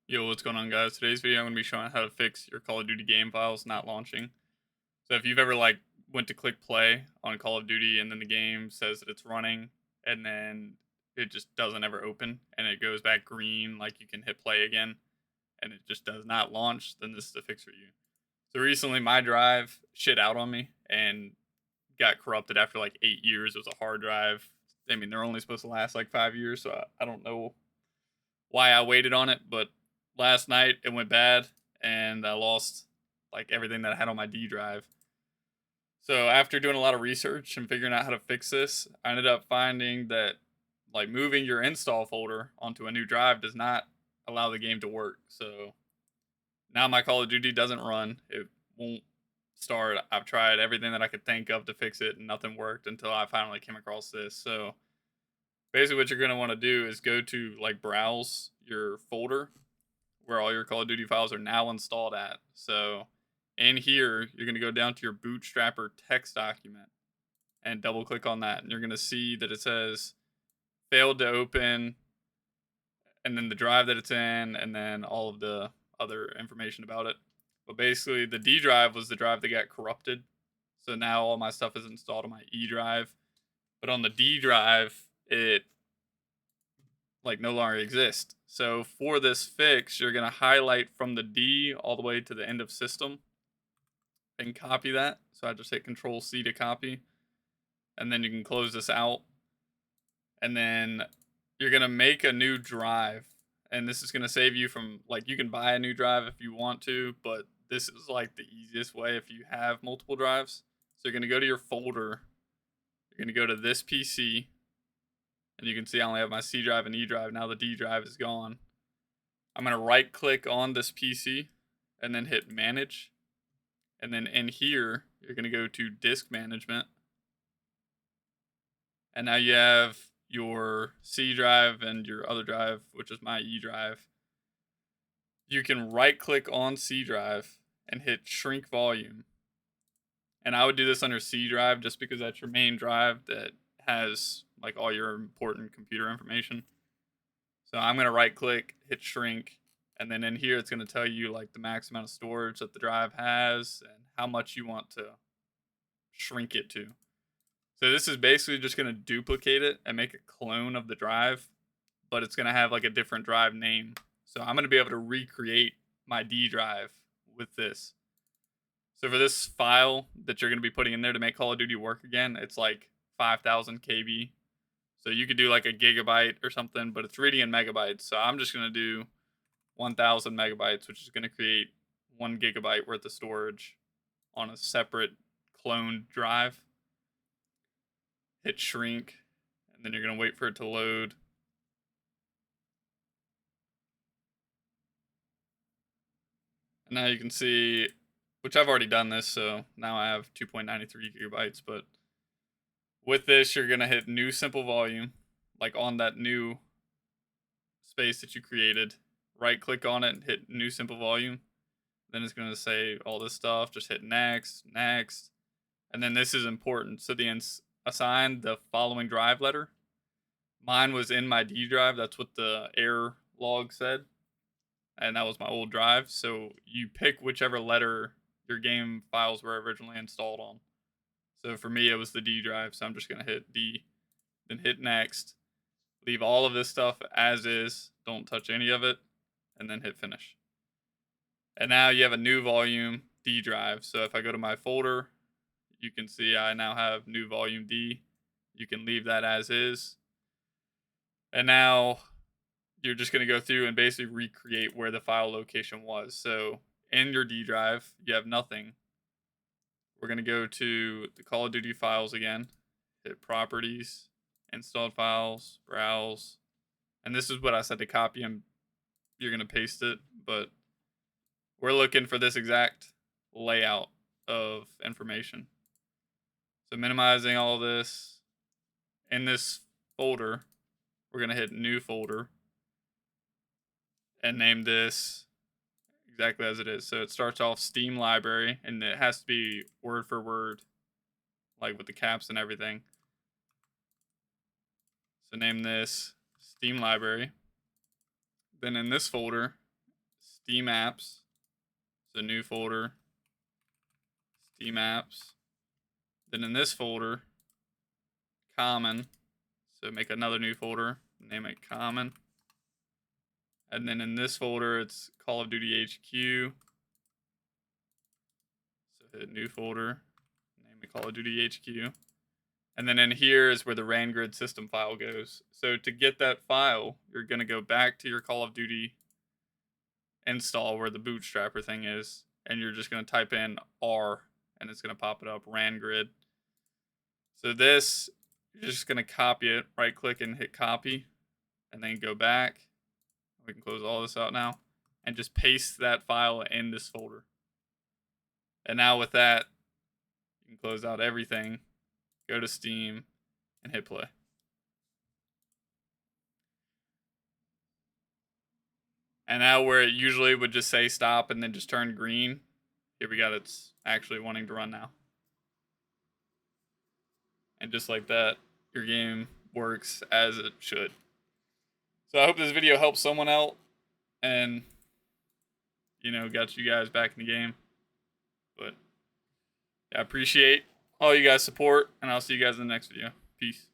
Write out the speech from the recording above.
Yo, what's going on, guys? Today's video, I'm going to be showing how to fix your Call of Duty game files not launching. So if you've ever went to click play on Call of Duty and then the game says that it's running and then it just doesn't ever open and it goes back green, like you can hit play again and it just does not launch, then this is the fix for you. So recently my drive shit out on me and got corrupted after like 8 years. It was a hard drive. I mean, they're only supposed to last like 5 years, so I don't know why I waited on it, but last night it went bad and I lost like everything that I had on my D drive. So after doing a lot of research and figuring out how to fix this, I ended up finding that like moving your install folder onto a new drive does not allow the game to work. So now my Call of Duty doesn't run. It won't start. I've tried everything that I could think of to fix it and nothing worked until I finally came across this. So basically what you're going to want to do is go to like browse your folder where all your Call of Duty files are now installed at. So in here, you're going to go down to your Bootstrapper text document and double click on that. And you're going to see that it says failed to open, and then the drive that it's in, and then all of the other information about it. But basically, the D drive was the drive that got corrupted. So now all my stuff is installed on my E drive. But on the D drive, it like no longer exist. So for this fix, you're going to highlight from the D all the way to the end of system and copy that. So I just hit Control C to copy, and then you can close this out. And then you're going to make a new drive, and this is going to save you from like you can buy a new drive if you want to, but this is like the easiest way if you have multiple drives. So you're going to go to your folder, you're going to go to this PC, and you can see I only have my C drive and E drive. Now the D drive is gone. I'm going to right click on this PC and then hit manage. And then in here, you're going to go to disk management. And now you have your C drive and your other drive, which is my E drive. You can right click on C drive and hit shrink volume. And I would do this under C drive just because that's your main drive that has like all your important computer information. So I'm going to right click, hit shrink, and then in here it's going to tell you like the max amount of storage that the drive has and how much you want to shrink it to. So this is basically just going to duplicate it and make a clone of the drive, but it's going to have like a different drive name. So I'm going to be able to recreate my D drive with this. So for this file that you're going to be putting in there to make Call of Duty work again, it's like 5,000 KB. So you could do like a gigabyte or something, but it's reading in megabytes. So I'm just going to do 1,000 megabytes, which is going to create 1 gigabyte worth of storage on a separate cloned drive. Hit shrink, and then you're going to wait for it to load. And now you can see, which I've already done this, so now I have 2.93 gigabytes, but with this, you're going to hit new simple volume, like on that new space that you created. Right click on it and hit new simple volume. Then it's going to say all this stuff. Just hit next, next. And then this is important. So the assign the following drive letter. Mine was in my D drive. That's what the error log said. And that was my old drive. So you pick whichever letter your game files were originally installed on. So for me, it was the D drive. So I'm just going to hit D, then hit next. Leave all of this stuff as is. Don't touch any of it. And then hit finish. And now you have a new volume D drive. So if I go to my folder, you can see I now have new volume D. You can leave that as is. And now you're just going to go through and basically recreate where the file location was. So in your D drive, you have nothing. We're going to go to the Call of Duty files again, hit properties, installed files, browse. And this is what I said to copy, and you're going to paste it, but we're looking for this exact layout of information. So minimizing all of this. In this folder, we're going to hit new folder and name this exactly as it is. So it starts off Steam library, and it has to be word for word, like with the caps and everything. So name this Steam library. Then in this folder, Steam apps. So new folder, Steam apps. Then in this folder, common. So make another new folder, name it common. And then in this folder, it's Call of Duty HQ. So hit new folder, name it Call of Duty HQ. And then in here is where the ran grid system file goes. So to get that file, you're going to go back to your Call of Duty install where the bootstrapper thing is, and you're just going to type in R, and it's going to pop it up, ran grid. So this, you're just going to copy it, right click and hit copy, and then go back. We can close all this out now, and just paste that file in this folder. And now with that, you can close out everything, go to Steam, and hit play. And now where it usually would just say stop and then just turn green, here we got it's actually wanting to run now. And just like that, your game works as it should. So I hope this video helps someone out and, you know, got you guys back in the game. But yeah, I appreciate all you guys' support, and I'll see you guys in the next video. Peace.